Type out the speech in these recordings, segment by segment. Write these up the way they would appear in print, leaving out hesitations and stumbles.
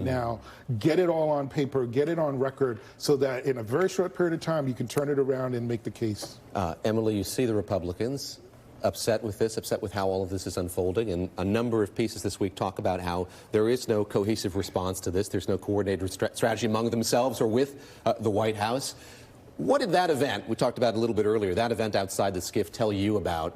now, get it all on paper, get it on record, so that in a very short period of time, you can turn it around and make the case. Emily, you see the Republicans upset with this, upset with how all of this is unfolding, and a number of pieces this week talk about how there is no cohesive response to this. There's no coordinated strategy among themselves or with the White House. What did that event, we talked about a little bit earlier, that event outside the SCIF tell you about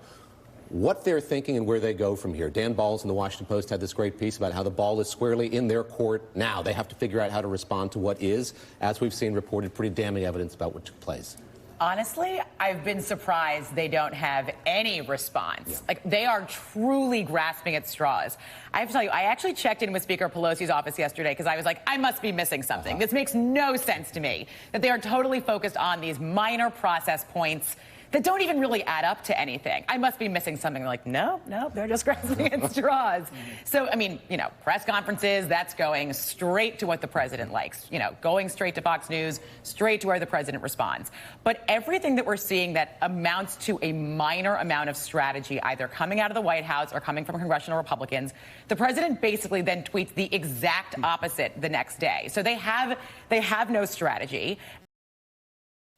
what they're thinking and where they go from here? Dan Balls in the Washington Post had this great piece about how the ball is squarely in their court now. They have to figure out how to respond to what is, as we've seen reported, pretty damning evidence about what took place. Honestly, I've been surprised they don't have any response. Yeah. Like, they are truly grasping at straws. I have to tell you, I actually checked in with Speaker Pelosi's office yesterday because I was like, I must be missing something. This makes no sense to me, that they are totally focused on these minor process points that don't even really add up to anything. I must be missing something. Like, no, they're just grasping at straws. So, I mean, you know, press conferences, that's going straight to what the president likes. You know, going straight to Fox News, straight to where the president responds. But everything that we're seeing that amounts to a minor amount of strategy, either coming out of the White House or coming from congressional Republicans, the president basically then tweets the exact opposite the next day. So they have no strategy.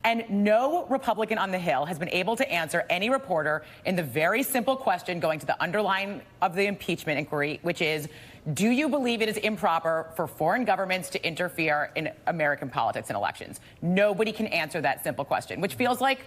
And no Republican on the Hill has been able to answer any reporter in the very simple question going to the underline of the impeachment inquiry, which is, do you believe it is improper for foreign governments to interfere in American politics and elections? Nobody can answer that simple question, which feels like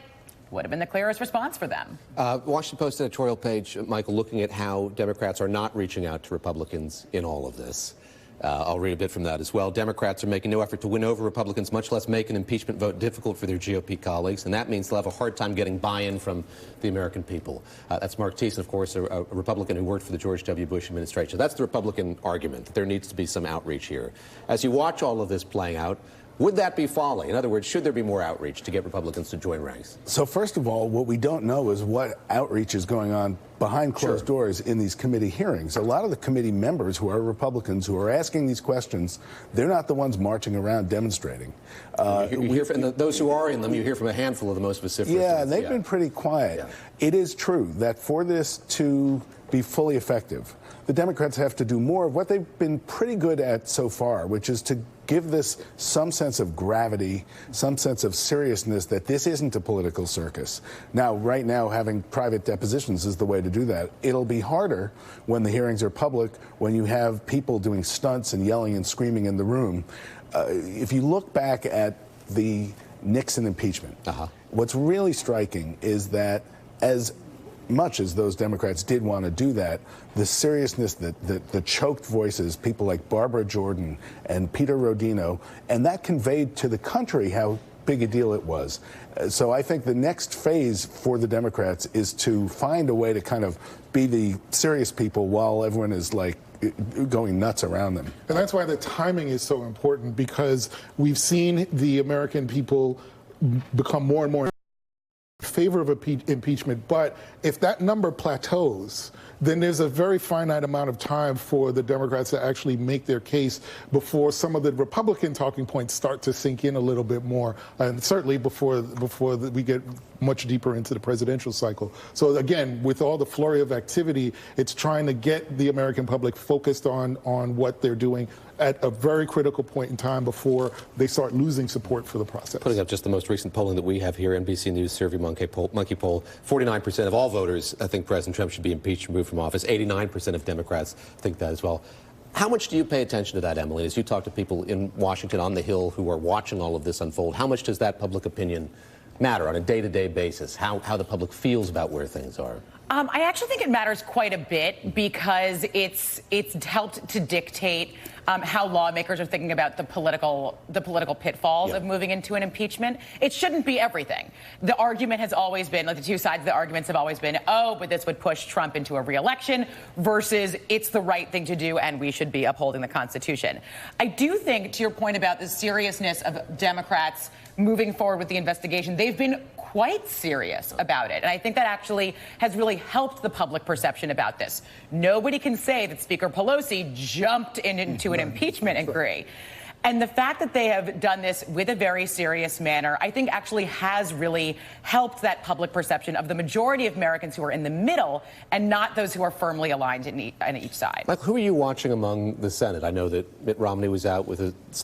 would have been the clearest response for them. Washington Post editorial page, Michael, looking at how Democrats are not reaching out to Republicans in all of this. I'll read a bit from that as well. Democrats are making no effort to win over Republicans, much less make an impeachment vote difficult for their GOP colleagues, and that means they'll have a hard time getting buy-in from the American people. That's Mark Thiessen, of course, a Republican who worked for the George W. Bush administration. That's the Republican argument, that there needs to be some outreach here. As you watch all of this playing out, would that be folly? In other words, should there be more outreach to get Republicans to join ranks? So first of all, what we don't know is what outreach is going on behind closed doors in these committee hearings. A lot of the committee members who are Republicans who are asking these questions, they're not the ones marching around demonstrating. You hear from those who are in them, you hear from a handful of the most vociferous. Yeah, they've been pretty quiet. Yeah. It is true that for this to be fully effective, the Democrats have to do more of what they've been pretty good at so far, which is to give this some sense of gravity, some sense of seriousness, that this isn't a political circus. Now, right now, having private depositions is the way to do that. It'll be harder when the hearings are public, when you have people doing stunts and yelling and screaming in the room. If you look back at the Nixon impeachment, what's really striking is that as much as those Democrats did want to do that, the seriousness, the choked voices, people like Barbara Jordan and Peter Rodino, and that conveyed to the country how big a deal it was. So I think the next phase for the Democrats is to find a way to kind of be the serious people while everyone is like going nuts around them. And that's why the timing is so important, because we've seen the American people become more and more favor of impeachment, but if that number plateaus, then there's a very finite amount of time for the Democrats to actually make their case before some of the Republican talking points start to sink in a little bit more, and certainly before we get much deeper into the presidential cycle. So again, with all the flurry of activity, it's trying to get the American public focused on what they're doing at a very critical point in time before they start losing support for the process. Putting up just the most recent polling that we have here, NBC News Survey Monkey poll, 49% of all voters think President Trump should be impeached and removed from office. 89% of Democrats think that as well. How much do you pay attention to that, Emily, as you talk to people in Washington on the Hill who are watching all of this unfold? How much does that public opinion matter on a day-to-day basis, how the public feels about where things are? I actually think it matters quite a bit, because it's helped to dictate how lawmakers are thinking about the political pitfalls of moving into an impeachment. It shouldn't be everything. The argument has always been, like the two sides of the arguments have always been, oh, but this would push Trump into a re-election, versus it's the right thing to do and we should be upholding the Constitution. I do think, to your point about the seriousness of Democrats moving forward with the investigation, they've been quite serious about it. And I think that actually has really helped the public perception about this. Nobody can say that Speaker Pelosi jumped into an impeachment inquiry. And the fact that they have done this with a very serious manner, I think actually has really helped that public perception of the majority of Americans who are in the middle and not those who are firmly aligned on each side. Like, who are you watching among the Senate? I know that Mitt Romney was out with a